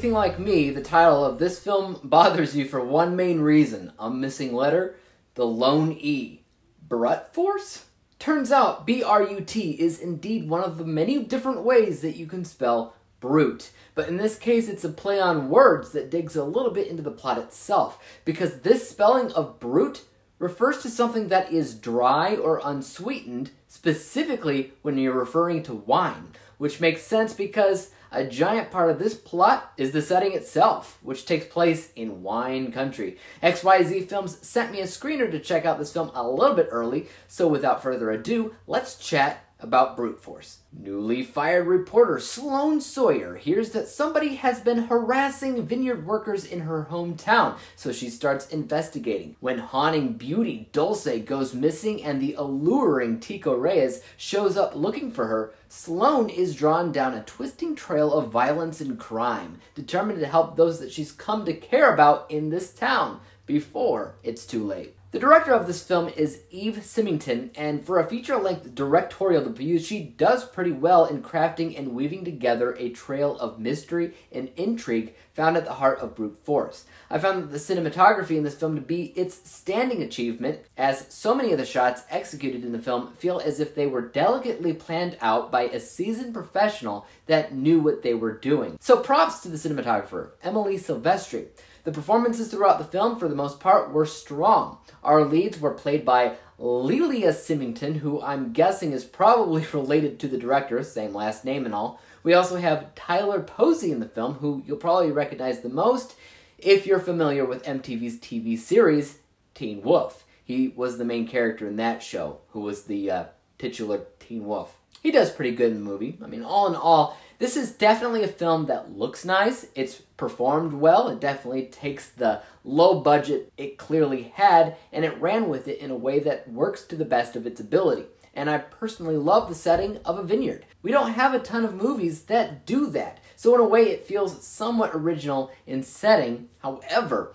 anything like me, the title of this film bothers you for one main reason: a missing letter, the lone E. Brut Force? Turns out B-R-U-T is indeed one of the many different ways that you can spell brute. But in this case, it's a play on words that digs a little bit into the plot itself, because this spelling of brute refers to something that is dry or unsweetened, specifically when you're referring to wine, which makes sense because a giant part of this plot is the setting itself, which takes place in wine country. XYZ Films sent me a screener to check out this film a little bit early, so without further ado, let's chat about Brute Force. Newly fired reporter Sloane Sawyer hears that somebody has been harassing vineyard workers in her hometown, so she starts investigating. When haunting beauty Dulce goes missing and the alluring Tico Reyes shows up looking for her, Sloane is drawn down a twisting trail of violence and crime, determined to help those that she's come to care about in this town before it's too late. The director of this film is Eve Symington, and for a feature-length directorial debut, she does pretty well in crafting and weaving together a trail of mystery and intrigue found at the heart of Brute Force. I found that the cinematography in this film to be its standing achievement, as so many of the shots executed in the film feel as if they were delicately planned out by a seasoned professional that knew what they were doing. So props to the cinematographer, Emily Silvestri. The performances throughout the film, for the most part, were strong. Our leads were played by Lelia Symington, who I'm guessing is probably related to the director, same last name and all. We also have Tyler Posey in the film, who you'll probably recognize the most if you're familiar with MTV's TV series, Teen Wolf. He was the main character in that show, who was the titular Teen Wolf. He does pretty good in the movie. I mean, all in all, this is definitely a film that looks nice. It's performed well. It definitely takes the low budget it clearly had, and it ran with it in a way that works to the best of its ability. And I personally love the setting of a vineyard. We don't have a ton of movies that do that, so in a way it feels somewhat original in setting. However,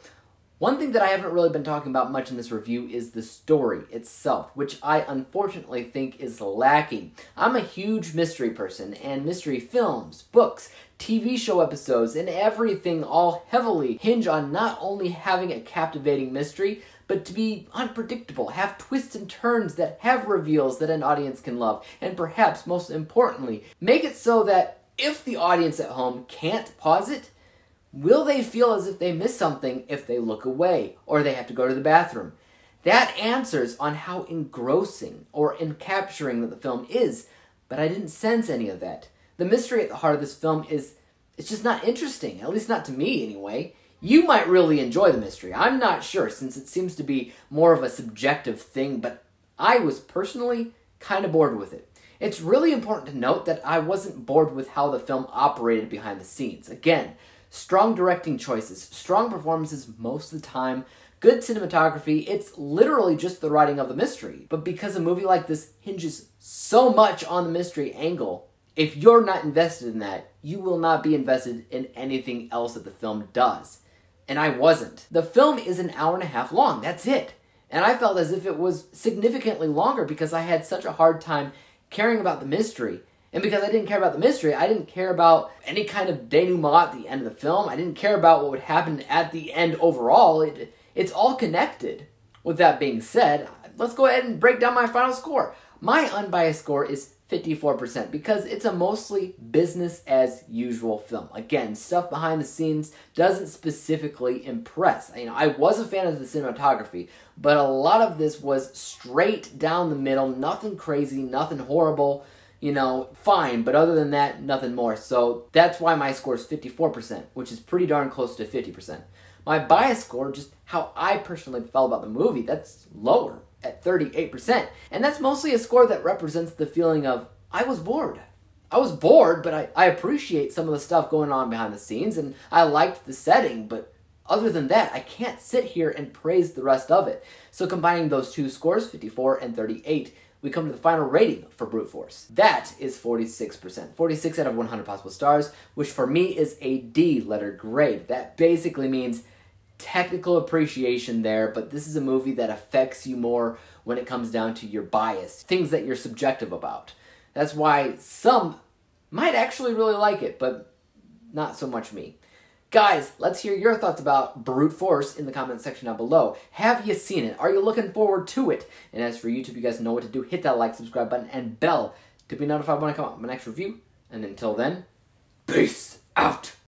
one thing that I haven't really been talking about much in this review is the story itself, which I unfortunately think is lacking. I'm a huge mystery person, and mystery films, books, TV show episodes, and everything all heavily hinge on not only having a captivating mystery, but to be unpredictable, have twists and turns that have reveals that an audience can love, and perhaps most importantly, make it so that if the audience at home can't pause it, will they feel as if they miss something if they look away or they have to go to the bathroom? That answers on how engrossing or encapturing that the film is, but I didn't sense any of that. The mystery at the heart of this film it's just not interesting, at least not to me anyway. You might really enjoy the mystery. I'm not sure, since it seems to be more of a subjective thing, but I was personally kind of bored with it. It's really important to note that I wasn't bored with how the film operated behind the scenes. Again, strong directing choices, strong performances most of the time, good cinematography. It's literally just the writing of the mystery. But because a movie like this hinges so much on the mystery angle, if you're not invested in that, you will not be invested in anything else that the film does. And I wasn't. The film is an hour and a half long, that's it. And I felt as if it was significantly longer because I had such a hard time caring about the mystery. And because I didn't care about the mystery, I didn't care about any kind of denouement at the end of the film. I didn't care about what would happen at the end overall. It's all connected. With that being said, let's go ahead and break down my final score. My unbiased score is 54% because it's a mostly business as usual film. Again, stuff behind the scenes doesn't specifically impress. I was a fan of the cinematography, but a lot of this was straight down the middle, nothing crazy, nothing horrible. Fine, but other than that, nothing more. So that's why my score is 54%, which is pretty darn close to 50%. My bias score, just how I personally felt about the movie, that's lower at 38%. And that's mostly a score that represents the feeling of, I was bored. I was bored, but I appreciate some of the stuff going on behind the scenes, and I liked the setting, but other than that, I can't sit here and praise the rest of it. So combining those two scores, 54 and 38, we come to the final rating for Brute Force. That is 46%. 46 out of 100 possible stars, which for me is a D letter grade. That basically means technical appreciation there, but this is a movie that affects you more when it comes down to your bias, things that you're subjective about. That's why some might actually really like it, but not so much me. Guys, let's hear your thoughts about Brute Force in the comment section down below. Have you seen it? Are you looking forward to it? And as for YouTube, you guys know what to do. Hit that like, subscribe button, and bell to be notified when I come out with my next review. And until then, peace out.